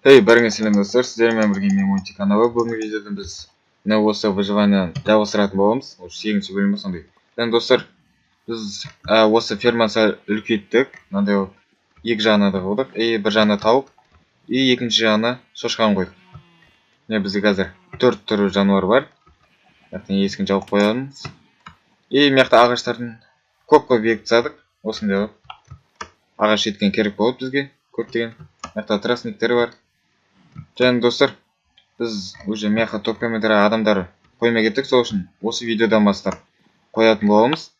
Hey, бәріңе сәлем достар, сіздермен бірге мен Монти каналы. Бүгінгі видеода біз мына осы выживанияны жалғастыратын боламыз. Осы 8-ші бөлім ба сондай. Және достар, біз осы ферманы сәл үлкейттік. Мынандай екі жағына да қойдық. Бір жағына тауық, екінші жағына шошқаны қойдық. Міне бізде қазір 4 түрі жануар бар. Есігін жауып қоямыз. Мына жақта ағаштардың көп бекітіп тастадық. Осындай ағаш жеткен керек болады бізге көптеген. Мына жақта тростниктер бар. Және достар, біз уже мына жаққа топ комментария адамдар қоймай кеттік, сол үшін осы видеодан бастап қоятын боламыз.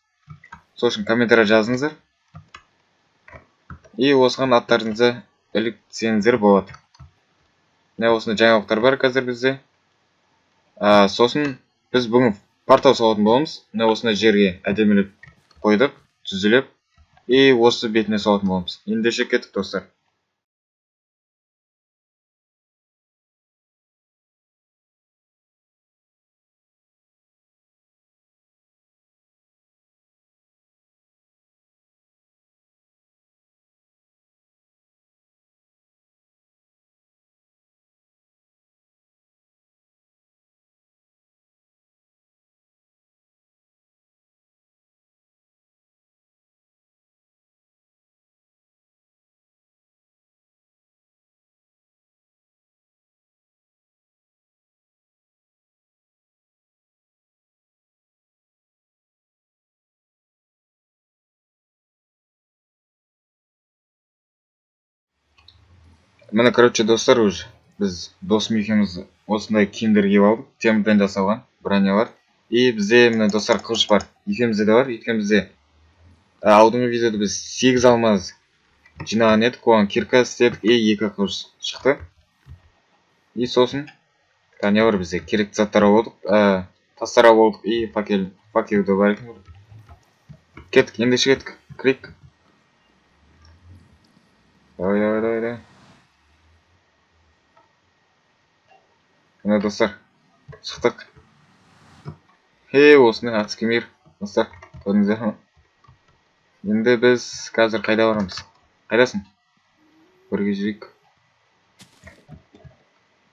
Сол үшін комментария жазыңыздар. Осыған аттарыңызды іліксеңіздер болады. Міне осындай жаңалықтар бар қазір бізде. Сосын біз бүгін портал салатын боламыз. Міне осындай жерге әдемілеп қойдық, түзіліп. Осы бетіне салатын боламыз. Ендеше кеттік достар. Міне, короче, достар, уже біз досым екеуміз осындай киімдер киіп алдық. Темірден жасалған бронялар. Бізде міне достар қылыш бар. Екеумізде де бар. Екеумізде алдыңғы видеода біз 8 алмаз жинаған едік. Оған кирка істедік. 2 қылыш шықты. Сосын не бар бізде керекті заттар алдық. Тастар алдық. Факел да бар екен. Кеттік, ендеше кеттік. Кірейік. Давай. Міне достар, шықтық. Осындай атыс кемер достар, көрдіңіздер ме? Енді біз қазір қайда барамыз? Қайдасың? Бірге жүрейік.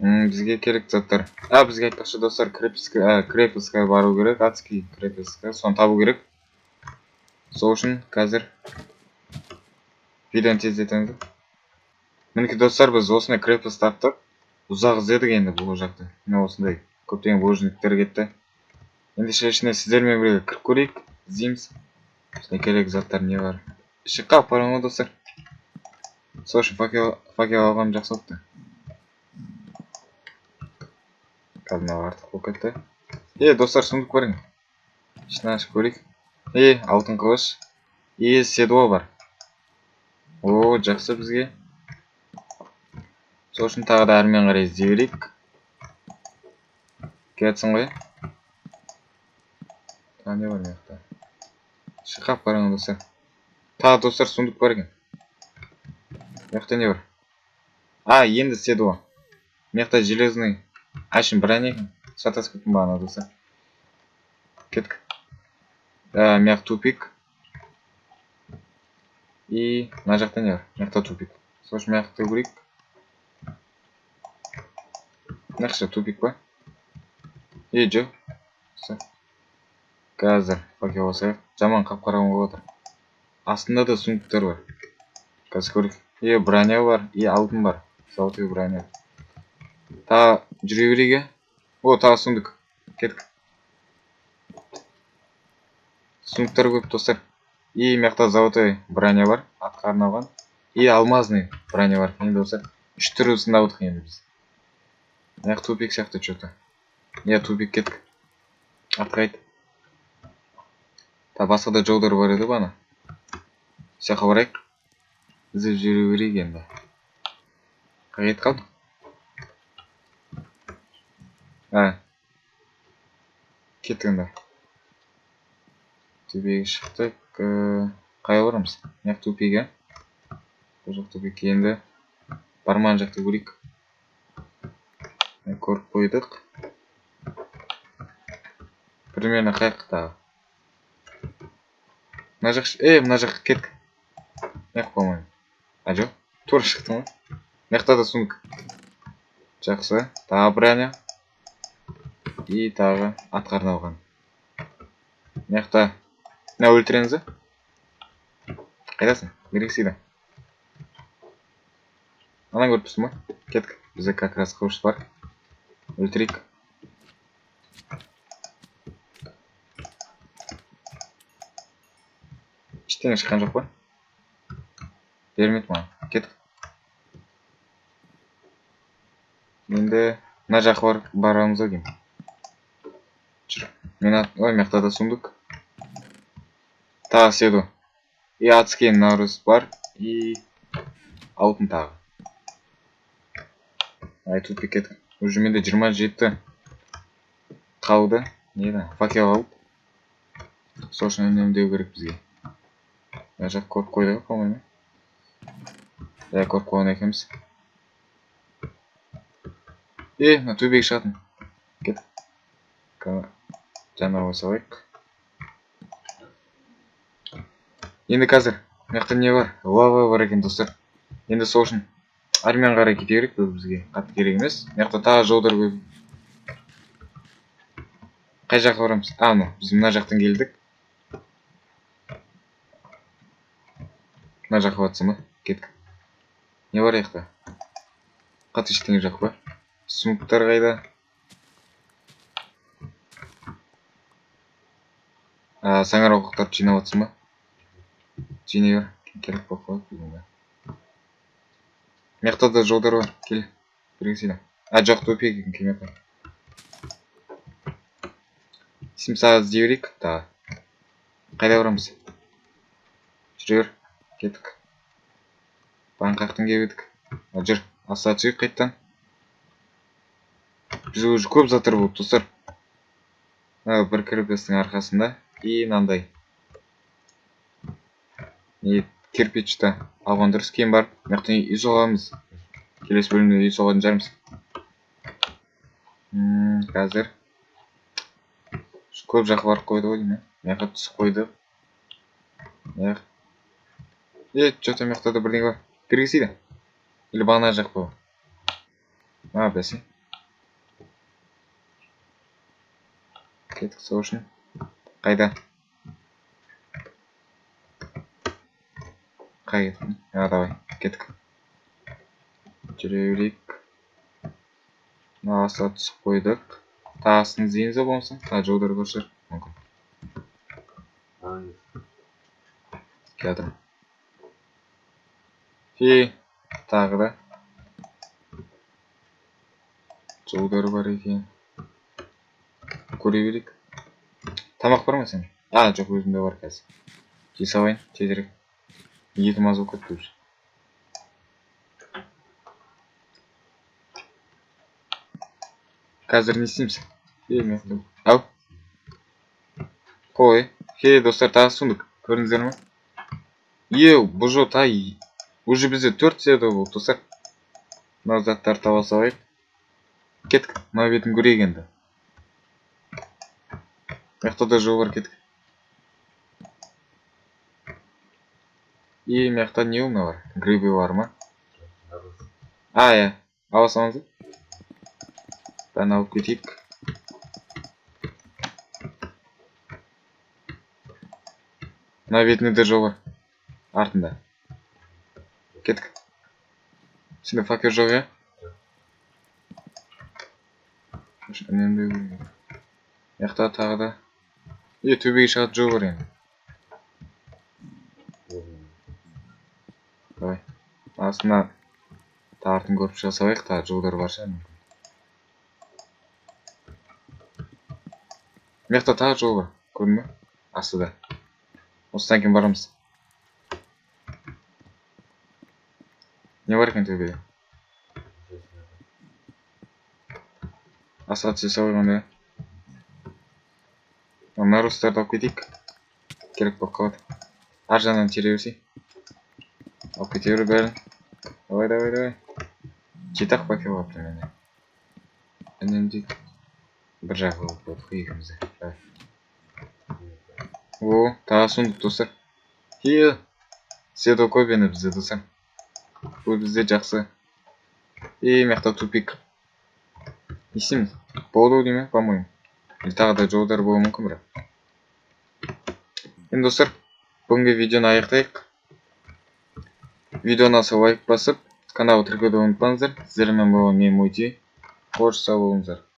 Бізге керек заттар. Бізге айтпақшы достар, крепостьқа бару керек, адский крепостьқа, соны табу керек. Сол үшін қазір видеоны тездетеміз. Мінекей достар, біз осындай крепост таптық. Ұзақ іздедік енді бұл жақты. Міне осындай көптеген блужниктер кетті. Ендеше ішіне сіздермен бірге кіріп көрейік, іздейміз. Осындай керек заттар не бар. Іші қалып барам ғой достар. Сол үшін факел алғаным жақсы болыпты. Қазір мынау артық болып кетті. Достар, сундук бар екен. Ішін ашып көрейік. Алтын қылыш. Седуа бар. Жақсы бізге. Сол үшін тағы да әрмен қарай іздей берейік. Кетсін ғой. Не бар мына жақта? Шықап барған достар. Тағы достар сундук бар екен. Мына жақта не бар? Енді седуа. Мына жақта железный ашын броня екен. Сатасып кеттім бағана достар. Кеттік. Мына жақта тупик. Мына жақта не бар? Мына жақта тупик. Сол үшін мына жақта көрейік. Мына жақта тупик па? Жоқ. Қазір факел басайық. Жаман қап-қараңғы болып отыр. Астында да сундуктар бар. Қазір көрейік. Броня бар, алтын бар. Золотой броня. Тағы жүре берейік. Тағы сундук. Кеттік. Сундуктар көп достар. Мына жақта золотой броня бар, атқа арналған. Алмазный броня бар. Енді достар, 3 түрісін алдық енді біз. Мына жақта тупик сияқты что-то. Тупик кеттік. Атқа қайт. Басқа да жолдар бар еді бана. Жаққа барайық. Іздеп жүре берейік енді. Қай кетіп қалдық? Кеттік енді. Тупиге шықтық. Қай барамыз? Мына жақта тупик, бұл жақта тупик. Енді барман жақта көрейік. Көріп қойдық. Примерно қай жақтағы? Мына жаққа кеттік. Мына жақ болмайым. Жоқ, тура шықтың ғой. Мына жақта да сундук. Жақсы. Тағы броня. И тағы атқа арналған. Мыяқта мына өлтіреміз. Қайдасың? Берексейді. Анан көріп тұрсың ба? Кеттік. Бізде как раз қылыш бар. Өлтірейік. Ештеңе шыққан жоқ па? Бермейді маған. Кеттік. Енді мына жаққа барамыз ау деймін. Жүр. Ой, мыяқта да сундук. Тағы седу. И адский наурыз бар. И алтын тағы. Ай, тут кеттік. Уже менде 27 қалды. Неді? Факел қалды. Сол үшін үнемдеу керек бізге. Мына жақ көріп қойды ғой, по-моему. Я көріп қойған екенбіз. Мына төбеге шығатын. Кеттік. Жаңа салайық. Енді қазір мыяқта не бар? Лава бар екен, достар. Енді сол үшін армиян қарай кете керек, бұл бізге қатты керек емес. Мыяқта тағы жолдар көп. Қай жаққа барамыз? Біз мына жақтан келдік. Мына жаққа батсам ба? Кеттік. Не бар яқта? Қатты ештеңе жоқ па? Сундуктар қайда? Саңар оқықтарды жинап жатсың ба? Жинай бер. Керек болып қалады бүгінгі. Мыяқта да жолдар бар. Кел. Біргесейді. Жоқ, төпек екен кемеқан. Сімсағыз іздей берейік. Тағы. Қайда барамыз? Жүре бер. Кеттік. Банқақтың кебедік. Жүр. Аса түсейік қайттан. Біз уже көп заттар болып, достар. Бір кірпестің арқасында. И мынандай. Кирпичті алған дұрыс. Кейін барып, мыяқта үй соғамыз. Келесі бөлімде үй соғатын жарымыз. Қазір көп жаққа барып қойды ғой деймін. Мыяққа түсіп қойды. Что-то мыяқта да бірдеңе бар. Бергесейді. Или бағана жақ па? Бәсе. Кеттік сол үшін. Қайда? Қай кеттің? Давай, кеттік. Жүре берейік. Аса түсіп қойдық. Тағысын іздейміз болмаса? Жолдар бар шығар. Мүмкін. Келатырмын. Тағы да жолдар бар екен. Көре берейік. Тамақ бар ма сен? Жоқ, өзімде бар қазір. Жей салайын, тезірек. Етім аз болып кетті уже. Қазір не істейміз? Ау. Қой. Достар, тағы сундук. Көрдіңіздер ме? Бұл жол тай. Уже бізде 4 седу болды, достар. Мына заттарды таба салайық. Кеттік. Мына бетін көрейік енді. Мыяқта да жол бар, кеттік. Мыяқта не умна бар? Грибы бар ма? Ала салыңыз. Бәрін алып кетейік. Мына бетінде де жол бар. Артында. Кеттік. Сенде факел жоқ, я? Мыяқта тағы да. Төбеге шығатын жол бар енді. Давай. Астына тағыртын көріп шыға салайық. Тағы жолдар бар шығар. Мыяқта тағы жол бар. Көрдің бе? Астыда. Осыдан кейін барамыз. Не бар екен төбеде? Аса түсе салайғанда. Мына рустарды алып кетейік. Керек болып қалады. Ар жағынан тере берсей. Алып кете бер бәрін. Давай. Жетақ пакет алыпты менде. Үнемдейік. Бір жағы болып болды екімізде. Тағы сундук, достар. Седо көп енді бізде, достар. Бұл бізде жақсы. Мыяқта тупик. не істейміз? Болды дейме, по-моему. Или тағы да жолдар болуы мүмкін бірақ. Енді достар, бүгінгі видеоны аяқтайық. Видео ұнаса лайк басып, каналға тіркелуді ұмытпаңыздар. Сіздермен болған мен Мойти. Қош сау болыңыздар.